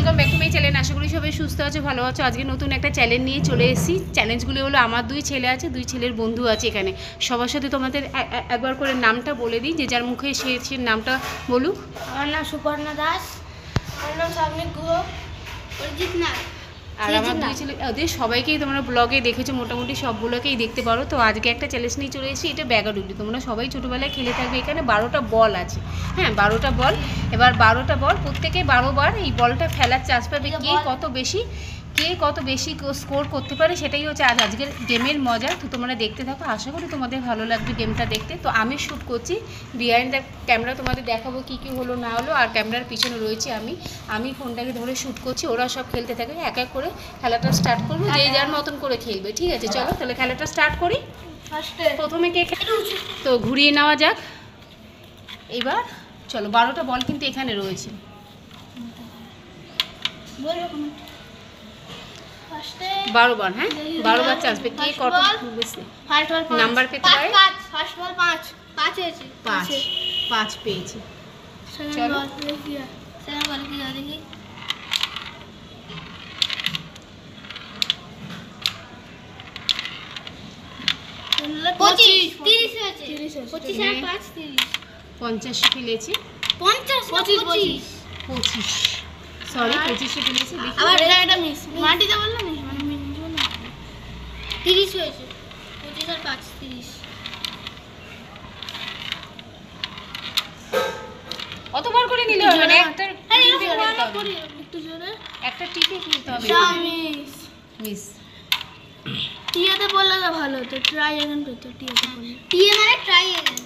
Welcome back to my channel. আশা করি সবাই সুস্থ আছো, ভালো আছো। আজকে নতুন একটা চ্যালেঞ্জ নিয়ে চলে এসেছি। চ্যালেঞ্জগুলো হলো, আমার দুই ছেলে আছে, দুই ছেলের বন্ধু আছে এখানে। সবার সাথে তোমাদের একবার করে নামটা বলে দিই, যে যার মুখে সে নামটা বলুক। আমার নাম সুপর্ণা দাস। আমার নাম সামনে গুহ অরিজিৎ নাথ। আর আমার দুই ছেলে, ওদের সবাইকেই তোমরা ব্লগে দেখেছো, মোটামুটি সবগুলোকেই দেখতে পারো। তো আজকে একটা চ্যালেঞ্জ নিয়ে চলে এসেছি, এটা ব্যাগাডুগলি। তোমরা সবাই ছোটোবেলায় খেলে থাকবে। এখানে 12টা বল আছে, হ্যাঁ 12টা বল। এবার 12টা বল, প্রত্যেকে 12 বার এই বলটা ফেলার চান্স পাবে। কে কত বেশি স্কোর করতে পারে, সেটাই হচ্ছে আজকের গেমের মজা। তো তোমরা দেখতে থাকো, আশা করি তোমাদের ভালো লাগবে গেমটা দেখতে। তো আমি শ্যুট করছি, বিহাইন্ড দ্য ক্যামেরা তোমাদের দেখাবো কী কী হলো না হলো। আর ক্যামেরার পিছনে রয়েছে আমি ফোনটাকে ধরে শ্যুট করছি, ওরা সব খেলতে থাকে। এক এক করে খেলাটা স্টার্ট করবো, যে যার মতন করে খেলবে, ঠিক আছে? চলো তাহলে খেলাটা স্টার্ট করি। প্রথমে কে তো ঘুরিয়ে নেওয়া যাক এইবার। চলো, 12টা বল কিন্তু এখানে রয়েছে। 12 বার, হ্যাঁ 12 বার চান্স পেয়ে কে কত নাম্বার পেতে পারে? 5 পেয়েছে। চলো পঁচিশ ফেলেছে। 25 সরি 25 ফেলেছে। আবার এটা মিস মাটিতে বললাম না, মানে মিস বললাম 30 হয়েছে। 25 আর 5 30। অতবার করে নিলে হবে না, একটা একটু জোরে একটা টিপে খেলতে হবে। মিস টিয়াতে বললে তো ভালো হতো, ট্রাই अगेन পেতো। টিয়াতে বললে টিয়া মানে ট্রাই अगेन,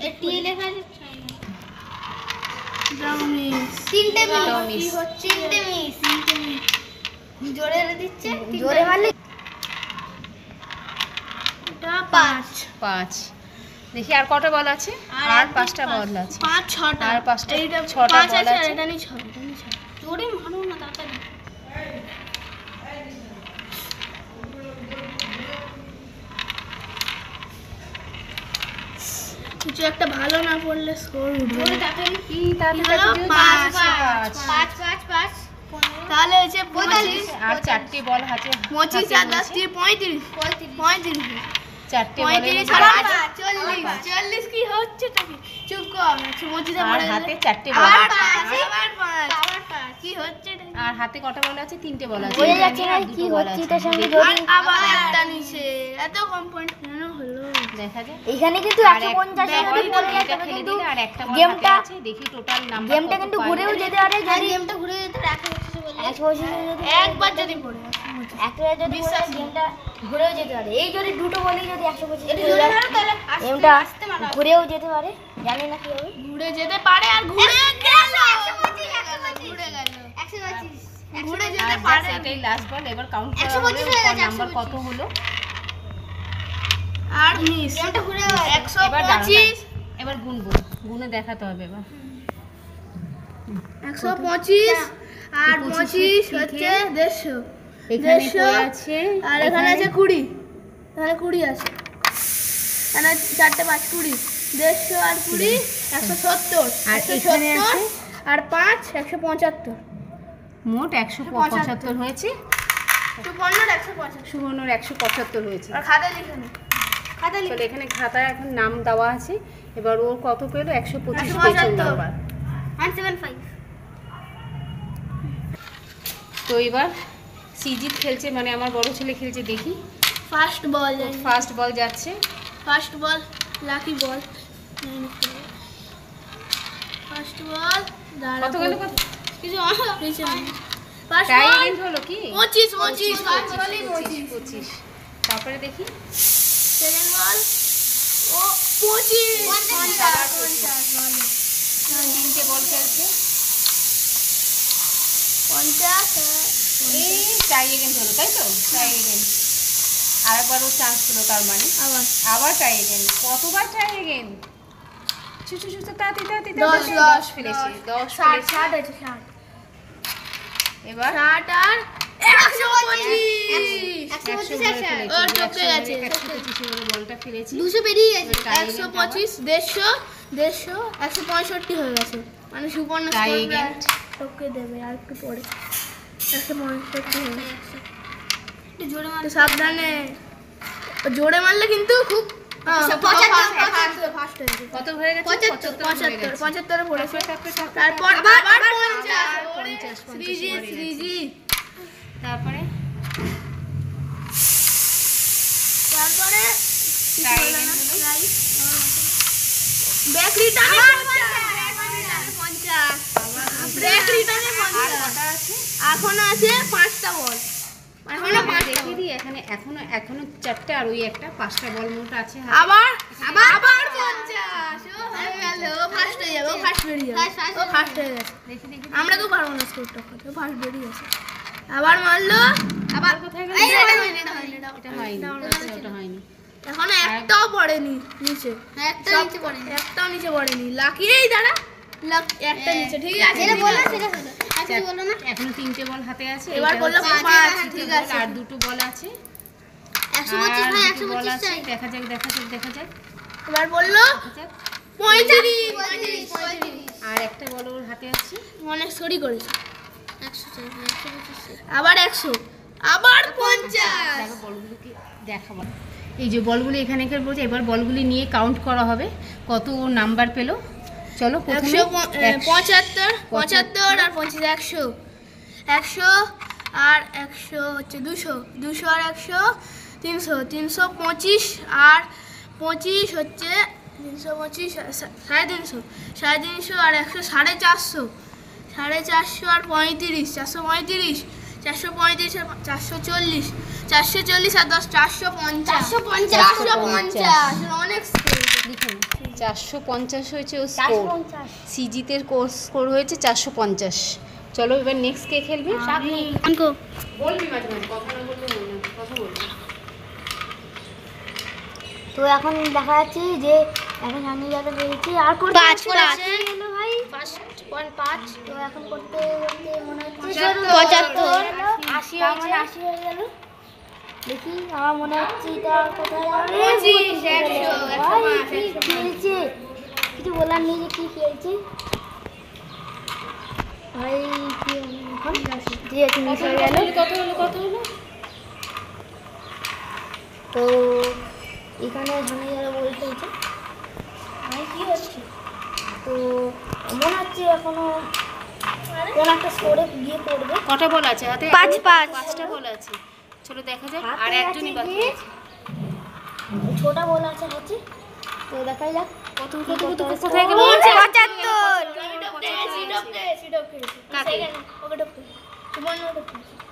এই টিয়া লেখা আছে ট্রাই अगेन। তিনটে মিস হচ্ছে, তিনটে মিস জোরে দিচ্ছে, জোরে মারলে এটা 5 দেখি আর কটা বল আছে? আর 5টা বল আছে। 5 6টা আর 5টা 6টা 6টা বল আছে। এটা নি 6 জোরে মারো না তাড়াতাড়ি। কিছু একটা ভালো না পড়লে স্কোর উঠবে। কি তাহলে 5 তাহলে হচ্ছে 45। আর 4টে বল আছে। 25 আর 10 35 4টে বলে 40 কি হচ্ছে নাকি? চুপ কর। 25 আর হাতে 4টে বল আছে। আবার 5 কি হচ্ছে? আর হাতে কটা বল আছে? 3টে বল আছে। বোঝা যাচ্ছে না কি হচ্ছে তার সঙ্গে ধরি। আবার একটা নিচে এত কম পয়েন্ট কেন হলো দেখা যায়। এখানে কিন্তু 150 এর মধ্যে পড়ে যাচ্ছে, কিন্তু আর একটা বল গেমটা আছে, দেখি টোটাল নাম্বার। গেমটা কিন্তু ঘুরেও যেতে পারে। যদি গেমটা ঘুরে যেতে 150 যদি একবার যদি পড়ে একটা যদি পড়ে গেমটা ঘুরেও যেতে পারে। এই যদি দুটো বলেই যদি 125 এটা জোরে মারো তাহলে গেমটা ঘুরেও যেতে পারে। জানি না কি হবে, ঘুরে যেতে পারে। আর ঘুরে গেল 125 ঘুরে গেল 125 ঘুরে যেতে পারে। এটাই লাস্ট বল। এবার কাউন্ট করা 125 হয়ে গেছে। নাম্বার কত হলো? আর মিস গেমটা ঘুরে গেল 125। এবার গুনবো, গুনে দেখাতে হবে। এবার 125 আর 25 হচ্ছে 150। এখানে আছে আর এখানে আছে 20। এখানে 20 আছে। এখানে 4টে 5 20 150 আর 20 170। আর এখানে আছে আর 5 175। মোট 175 হয়েছে। সুপর্ণার 175, সুবর্ণর 175 হয়েছে। আর খাতা লিখে নে। খাতা লিখে তাহলে এখানে খাতায় এখন নাম দেওয়া আছে। এবার ও কত পেলো? 125 পেয়েছে 175 নাম্বার। 175। তো এবার সিজিত খেলছে, মানে আমার বড় ছেলে খেলছে। দেখি ফার্স্ট বল, ফার্স্ট বল যাচ্ছে। ফার্স্ট বল লাকি বল। ফার্স্ট বল কত গেল? কত কিছু কিছু ফার্স্ট টাই বল এগেইন হলো কি? 25 25। তারপরে দেখি সেকেন্ড বল ও 25 50 তিনটে বল খেলছে। 50 এই টাই এগেইন হলো, তাই তো? টাই এগেইন। আরেকবার ও চান্স পেলো, তার মানে আবার টাই এগেইন। কতবার টাই এগেইন? তাড়াতাড়ি 10 ফেলেছি। 10 ফেলেছি। 60 আছে 60। এবার 60 আর 125 125 ও টপকে গেছে। 125 বলটা ফেলেছি। 200 বেরিয়ে গেছে। 125 150 150 165 হয়ে গেছে। মানে সুপর্ণা টাই স্কোর এগেইন টপকে দেবে আর একটু পরে 165 হবে। একটু জোরে মারলে সাবধানে, জোরে মারলে কিন্তু খুব ফাস্ট হয়ে কত হয়ে গেছে? 75 এ পড়েছে। তারপর আবার 50 শ্রীজি তারপরে ব্যাক রিটার্নে 50 ব্যাক রিটার্নে 50 এখন আছে 5টা বল। এখনো 5টা দিদি এখনো 4টে আর ওই একটা 5টা বল মোট আছে। আবার 50 ও হয়ে গেল। ফার্স্ট হয়ে যাবে, ফার্স্ট বেরিয়ে যাবে, ও ফার্স্ট হয়ে গেছে। দেখি আমরা তো পারবো না স্কোর করতে, ফার্স্ট বেরিয়ে গেছে। আবার মারলো, আবার কোথায় গেল? এটা হয়নি, এটা হয়নি, ওটা হয়নি। এখনো একটাও পড়েনি নিচে, একটাও নিচে পড়েনি। লাকি এই দাঁড়া, একটা নিচে, ঠিক আছে। এটা বলো, সেটা বলো। আচ্ছা বলো না। এখন 3টে বল হাতে আছে। এবার বললো 5, ঠিক আছে। আর 2টো বল আছে। 125 না 125 চাই। দেখা যাক। এবার বললো 35। আর একটা বল ওর হাতে আছে। অনেক সরি করেছে। 100 চাই, 125 চাই। আবার 100, আবার 50। দেখো বলগুলোকে দেখাবো। এই যে বলগুলো এখানে বলছে, এবার বলগুলি নিয়ে কাউন্ট করা হবে কত ও নাম্বার পেলো। চলো প্রথমে 75 আর 25 100 আর 100 হচ্ছে 200 আর 100 325 আর 25 হচ্ছে 325 350 আর 100 450 আর 35 435 আর 440 আর 10 450 অনেক লিখুন 450 হয়েছে ও স্কোর। সিজিতের স্কোর হয়েছে 450। চলো এবার নেক্সট কে খেলবে? বলবি মাঝে মাঝে, কথা না বললে হবে না, কথা বলবি। তো এখন দেখা যাচ্ছে যে এখন আমি যারা বেরিয়েছি আর করতে 5 করেছে হলো ভাই 5 তো এখন করতে মনে হচ্ছে 75 80 হয়ে গেল। দেখি আমার মনে হচ্ছে এটা কোথায় যাবে? 25 100 ভাই, কি খেলছে, কিছু বলার নেই যে কি খেলছে ভাই। কি এখন ঠিক আছে, মিস হয়ে গেল। কত হলো? তো এখানে ধানে যারা বল খেলছে ভাই, কি হচ্ছে? তো মনে হচ্ছে এখনো কোন একটা স্কোরে গিয়ে পড়বে। কটা বল আছে হাতে? 5টা বল আছে। চলো দেখা যাক। আর একজনই বাকি আছে। ছোটা বল আছে হচ্ছে, তো দেখাই যাক কত কোথায় গেল? 75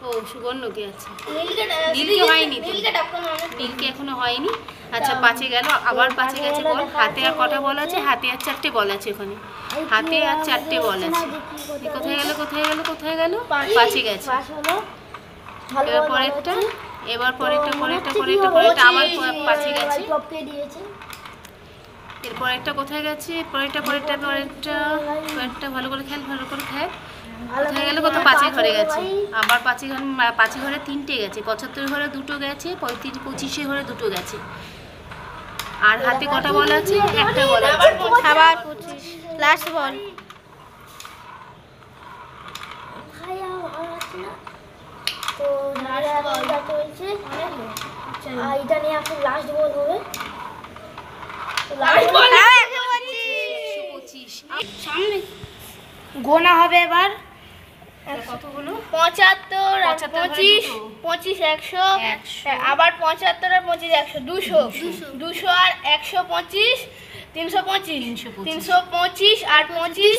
ও সুবর্ণ কে আছে? নীলকে হয়নি তো। নীলকে এখনো হয়নি। আচ্ছা 5-এ গেল, আবার 5-এ গেছে বল। হাতে আর কটা বল আছে? হাতে আর 4টে বল আছে ওখানে। হাতে আর 4টে বল আছে। কোথায় গেল? 5-এ গেছে। পাস হলো। ভালো এবার বল পরেরটা, হচ্ছে। এবার পরেরটা তো মনে হচ্ছে কি পরেরটা হবে? আবার 5-এ গেছে। ভাই টপকে দিয়েছে। এরপর একটা কোথায় গেছে? পরেরটা ভালো করে খেল। কোথায় গেল? কত 5-এ ঘরে গেছে। আবার 5-এ ঘরে 3টে গেছে। 75 ঘরে 2টো গেছে। 25-এ ঘরে 2টো গেছে। আর হাতে কটা বল আছে? একটা বল আছে। আবার 25 লাস্ট বল। ভাই আমার ভালো লাগছে না। তো এটা চলছে। আর এটা নিয়ে এখন লাস্ট বল হবে। তো লাস্ট বল 125। সামনে গোনা হবে এবার। কত হলো? 75 আর 25, 25 100 আবার 75 আর 25 100 200 আর 125 325 আর 25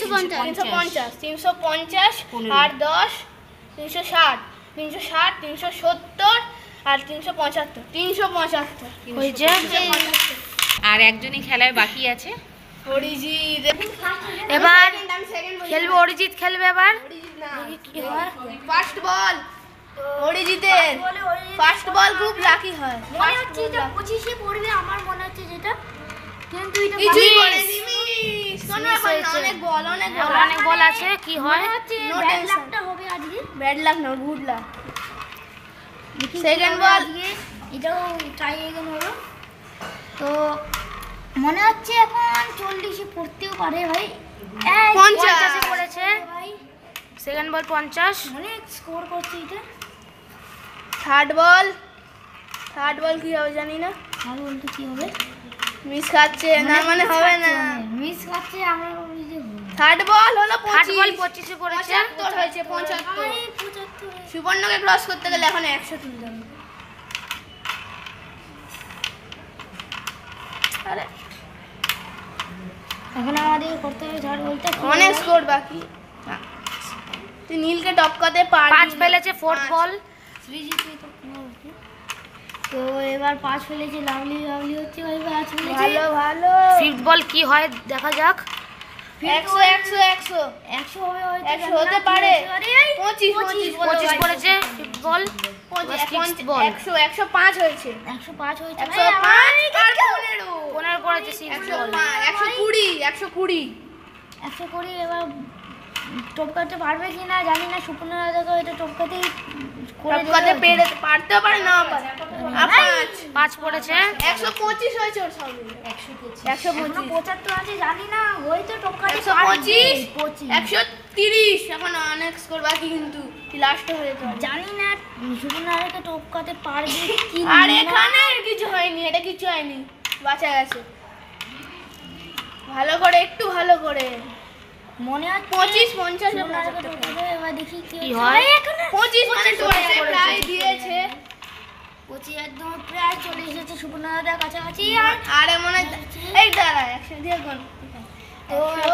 350 আর 10 360 370 আর 375 হয়েছে। আর একজনই খেলায় বাকি আছে। অরিজিৎ এবার খেলবে, অরিজিৎ খেলবে এবার। ফার্স্ট বল অরিজিতের, ফার্স্ট বল খুব লাকি হয়। মনে হচ্ছে এটা 25-এ পড়বে আমার মনে হচ্ছে যেটা, কিন্তু এটা কিছুই করেনি, মিস। কোনো ব্যাপার না, অনেক বল আছে, কি হয়? নো ব্যাড টেনশন, লাকটা হবে আজকে। ব্যাড লাক না, গুড লাক। সেকেন্ড বল এটাও ট্রাই এগেন হলো। তো মনে হচ্ছে এখন 40-এ পড়তেও পারে ভাই। 50 পড়েছে। ভাই সেকেন্ড বল 50। অনেক স্কোর করছে এটা। থার্ড বল কি হবে জানি না। আর বলতে কি হবে? মিস খাচ্ছে না মানে হবে না। মিস খাচ্ছে আমরা ওই যে থার্ড বল হলো থার্ড বল 25 25 পড়েছে। 75 হয়েছে 75। 75। সুবর্ণকে ক্রস করতে গেলে এখন 100 তুলতে হবে। আরে এখন আমাদের করতে হবে ঝাড় বলতে অনেক স্কোর বাকি। তুই নীলকে টপকাতে পারবি 5 ফেলেছে ফোর্থ বল। সৃজিতই তো বলতে। তো এবার 5 ফেলেছে, লাভলি হচ্ছে, ভাই 5 ফেলেছে। ভালো ভালো। ফিফথ বল কি হয় দেখা যাক। 100 100 হবে হয়তো, 100 হতে পারে। 25 25 পড়েছে ফিফথ বল। সিক্সথ বল 105 হয়েছে। 105 হয়েছে। 105 আর 15 15 পড়েছে সিক্সথ বল। 120 100 এবার টপকাতে পারবে কিনা জানি না। সুপর্ণা দাদা এটা টপকাতে পারতে পারে না পারে। 5 পড়েছে। 125 হয়েছে ওর সব মিলে। 125 75 আছে জানি না, হয়তো টপকাতে 125 25 130 এখন অনেক স্কোর বাকি কিন্তু লাস্ট হয়ে যাবে। জানি না সুপর্ণা দাদা টপকাতে পারবে কি আর এখানে কিছু হয়নি, এটা কিছু হয়নি, বাঁচা গেছে। ভালো করে একটু ভালো করে মনে হয় 25 50 সুপর্ণা দাদা টপকাবে। এবার দেখি কি কি হয়। 25 মানে টোটাল প্রায় দিয়েছে। 25 একদম প্রায় চলে এসেছে সুপর্ণা দাদার কাছাকাছি। আরে মনে হয় এই দাঁড়া 100 দিয়ে গুণ। তো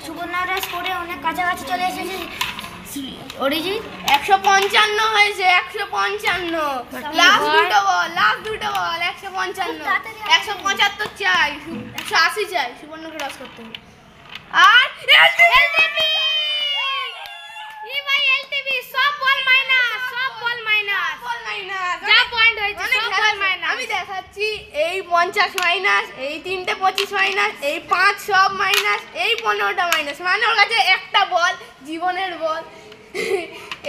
সুপর্ণা দাদা স্কোরে অনেক কাছাকাছি চলে এসেছে। অরিজিৎ 155 হয়েছে। 155 লাস্ট দুটো বল 155 175 চাই, 180 চাই। সুবর্ণকে ক্রস করতে হবে। আর এলটিভি ভাই এলটিভি সব বল মাইনাস যা পয়েন্ট হয়েছে সব বল মাইনাস। আমি দেখাচ্ছি এই 50 মাইনাস, এই 3টে 25 মাইনাস, এই 5 সব মাইনাস, এই 15টা মাইনাস। মানে ওর কাছে একটা বল, জীবনের বল।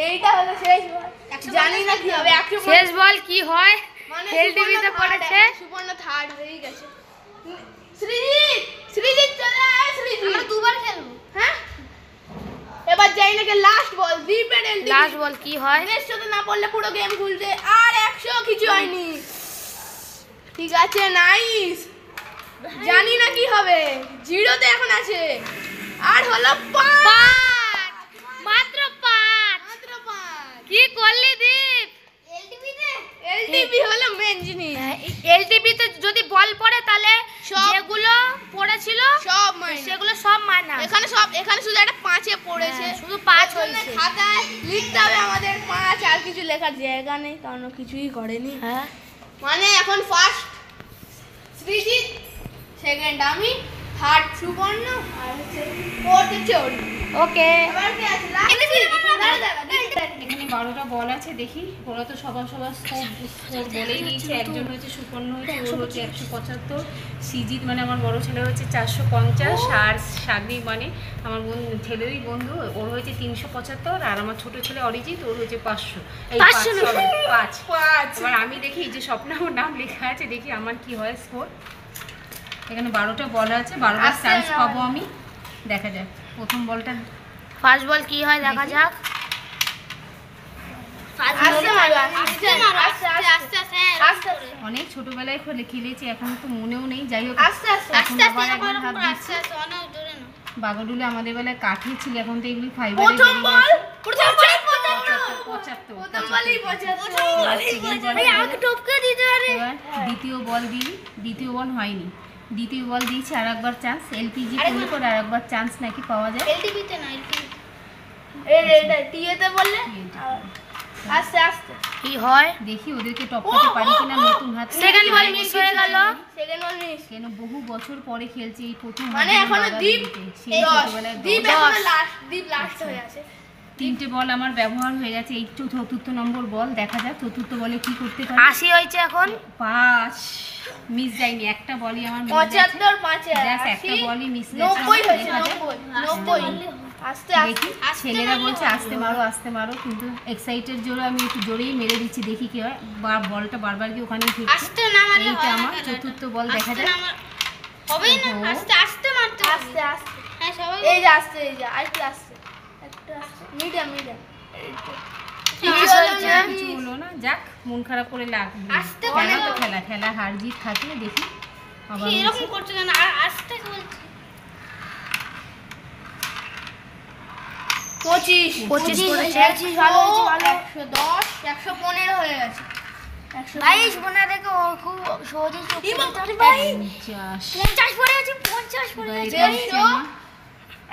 এইটা হলো শেষ বল, জানি না কি হবে। 100 শেষ বল কি হয়। মানে এলটিভিতে পড়েছে। সুবর্ণ থার্ড হয়ে গেছে। সৃজিত চলে আয়। সৃজিত আমরা দুবার খেলবো। হ্যাঁ এবার যাই নাকি লাস্ট বল দ্বীপের এলটিভি। লাস্ট বল কি হয়। এর সাথে না পড়লে পুরো গেম খুলতে। আর 100 কিছু হয়নি। ঠিক আছে নাইস। জানি না কি হবে, জিরোতে এখন আছে। আর হলো 5 মাত্র 5। কি করলি দীপ। এলটিভি হলো মেন জিনিস। এলটিভিতে যদি বল পড়ে তাহলে সব- যেগুলো পড়েছিল সব মাইনাস। সেগুলো সব মাইনাস। এখানে শুধু একটা 5-এ পড়েছে। শুধু 5 ওর জন্য হয়েছে। খাতায় লিখতে হবে আমাদের 5। আর কিছু লেখার জায়গা নেই, কারণ ও কিছুই করেনি। হ্যাঁ মানে এখন ফার্স্ট সৃজিত, সেকেন্ড আমি, থার্ড সুবর্ণ, আর হচ্ছে ফোর্থ হচ্ছে ওরি। ওকে। এবার কে আছে? এখানে 12টা বল আছে, দেখি ওরা তো সবার স্কোর বলেই দিয়েছে। একজন হয়েছে সুপর্ণ হয়েছে, ওর হচ্ছে 175, সৃজিত মানে আমার বড় ছেলে হচ্ছে 450, আর সাগরিক মানে আমার ছেলেরই বন্ধু ওর হয়েছে 375, আর আমার ছোট ছেলে অরিজিৎ ওর হয়েছে 500। এই 5 এবার আমি দেখি যে স্বপ্না ওর নাম লেখা আছে, দেখি আমার কি হয় স্কোর। এখানে 12টা বল আছে, 12টা চান্স পাবো আমি। দেখা যাক প্রথম বলটা ফার্স্ট বল কি হয় দেখা যাক। অনেক ছোটবেলায় খেলেছি, এখন তো মনেও নেই। যাই হোক এখন আবার একবার ভাব দিচ্ছি। বাগাডুলে আমাদের বেলায় কাঠি ছিল, এখন তো এগুলি ফাইবারে প্রথম বল 75। এবার দ্বিতীয় বল দিই, দ্বিতীয় বল হয়নি, দ্বিতীয় বল দিয়েছি আর একবার চান্স। এলপিজি করলে পরে আর একবার চান্স নাকি পাওয়া যায়। এলটিভিতে না, টিএতে বললে আস্তে আস্তে কি হয় দেখি ওদেরকে টপকাতে পারি কিনা। নতুন হাত সেকেন্ড বল মিস হয়ে গেল। Second ball miss. কেন বহু বছর পরে খেলছি, এই প্রথম মানে এখনো দ্বীপ সেই ছোটবেলায় দ্বীপ এখনো লাস্ট হয়ে আছে। 3টে বল আমার ব্যবহার হয়ে গেছে। এই চতুর্থ নম্বর বল, দেখা যাক চতুর্থ বলে কি করতে পারি। 80 হয়েছে এখন। 5 মিস যায়নি, একটা বলই আমার মিস 75 5 জাস্ট একটা বলই মিস গেছে। 90 হয়েছে। দেখা যাক। 90 আস্তে দেখি ছেলেরা বলছে আস্তে মারো, কিন্তু এক্সাইটেড জোরে আমি একটু জোরেই মেরে দিচ্ছি, দেখি কি হয়। বলটা বারবার কি ওখানেই ফিরছে। এইটা আমার চতুর্থ বল, দেখা যাক। হবেই না, আস্তে আস্তে মারতে আস্তে হ্যাঁ সবাই এই যে আস্তে, এই যে আস্তে মিডিয়াম মিডিয়াম কিছু হলো না, যাক মন খারাপ করে লাভ নেই। আস্তে খেলা বলো। তো খেলা, খেলা হার জিত থাকে, দেখি আবার এরকম হচ্ছে। করছো কেন? আর আস্তে বলছি 25 25 করেছে। 25 ভালো হয়েছে, ভালো। 110 115 হয়ে গেছে। 22 বোনা দেখো খুব সহজেই চোখ এই বাবা, পড়ে ভাই 50 50 পড়ে আছে, 50 পড়ে এবার আছে। এটা হচ্ছে আমার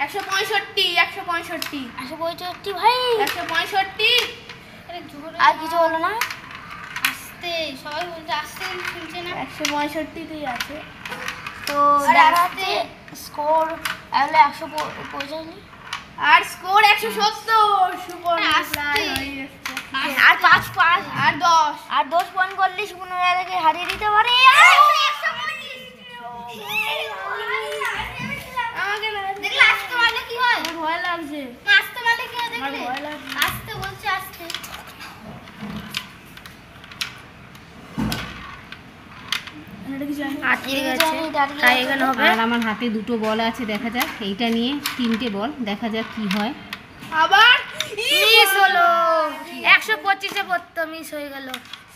165 165 165 ভাই 165 আর কিছু হলো না। আস্তে সবাই বলছে আস্তে শুনছে না 165 তেই আছে তো আর দাঁড়াতে স্কোর তাহলে 165 আর স্কোর 170 সুপর আস্তে। হয়ে যাচ্ছে আর 5 আর 10 আর 10 পয়েন্ট করলে সুপুনরাকে হারিয়ে দিতে পারে। আমাকে না দেখলে আস্তে মারলে কি হয়? আমার ভয় লাগছে আস্তে মারলে কি হয় আমার দেখলে? ভয় লাগছে আস্তে বলছে আস্তে। এটা কি জানি আটকে গেছে তাই এখানে হবে। আর আমার হাতে দুটো বল আছে, দেখা যাক। এইটা নিয়ে 3টে বল, দেখা যাক কি হয়। আবার মিস হলো 125 এ পড়তো, মিস হয়ে গেল।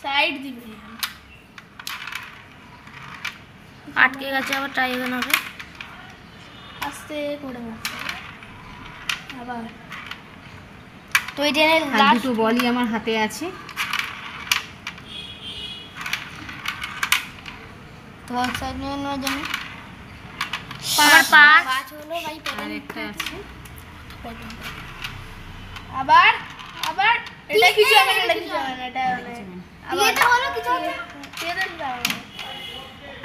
সাইড দিবে আটকে গেছে, আবার ট্রাই এখানে হবে। আস্তে করে মারতে হবে। আবার তো এই ট্রেনের আর লাস্ট দুটো বলই আমার হাতে আছে। তো সাইড নিয়ে নেওয়ার জন্য পাঁচ। 5 হলো ভাই। আর একটা আছে। আবার আবার এটা কিছু হবে না, এটা কিছু হবে না, এটা মানে আবার এটা হলো কিছু হবে না। তেল দাও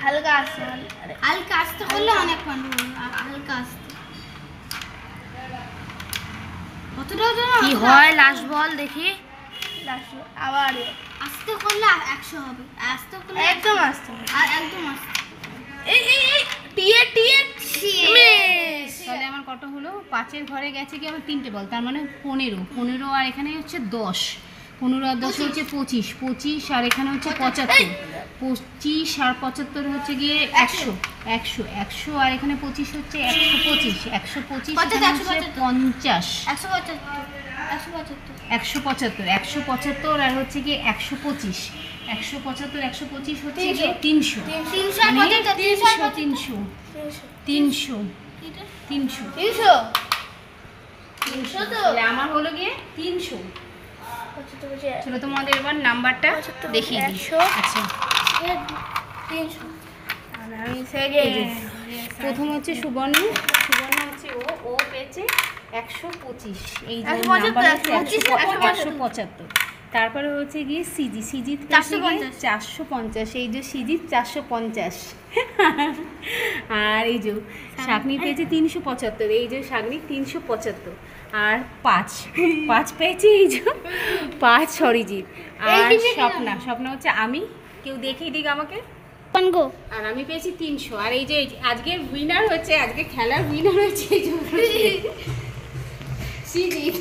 হালকা আছে আরে হালকা আস্তে করলে অনেক পয়েন্ট হবে। হালকা আস্তে কতটা কি হয় লাস্ট বল দেখি। লাস্ট আবার আস্তে করলে 100 হবে, আস্তে করলে একদম আস্তে আর একদম আস্তে। এই টিয়ে মিস তাহলে আমার কত হলো? 5-এর ঘরে গেছে কি আমার 3টে বল, তার মানে 15 আর এখানে হচ্ছে 10। 15 আর 10 হচ্ছে 25 আর এখানে হচ্ছে 75। 25 আর 75 হচ্ছে গিয়ে 100 আর এখানে 25 হচ্ছে 125 এখানে হচ্ছে 50 175 আর হচ্ছে গিয়ে 125 125 হচ্ছে গিয়ে 300 মানে 300 300 তো তাহলে আমার হলো গিয়ে 300। চলো তোমাদের এবার নাম্বারটা দেখিয়ে দিই। 100 আচ্ছা, 300 আর আমি এই যে, সেকেন্ড প্রথম হচ্ছে সুবর্ণ হচ্ছে ও পেয়েছে 125। এই যে 175, নাম্বার হচ্ছে 175 175। তারপরে হচ্ছে গিয়ে সিজিত 450। এই যে সিজিত 450। আর এই যে শাকনি পেয়েছে 375। এই যে শাকনি 375 আর 5 পেয়েছে এই যে 5 সরিজিৎ। আর স্বপ্না হচ্ছে আমি, কেউ দেখিয়ে দিক আমাকে। গো আর আমি পেয়েছি 300। আর এই যে আজকের উইনার হচ্ছে, আজকে খেলার উইনার হচ্ছে এই যে সিজিৎ।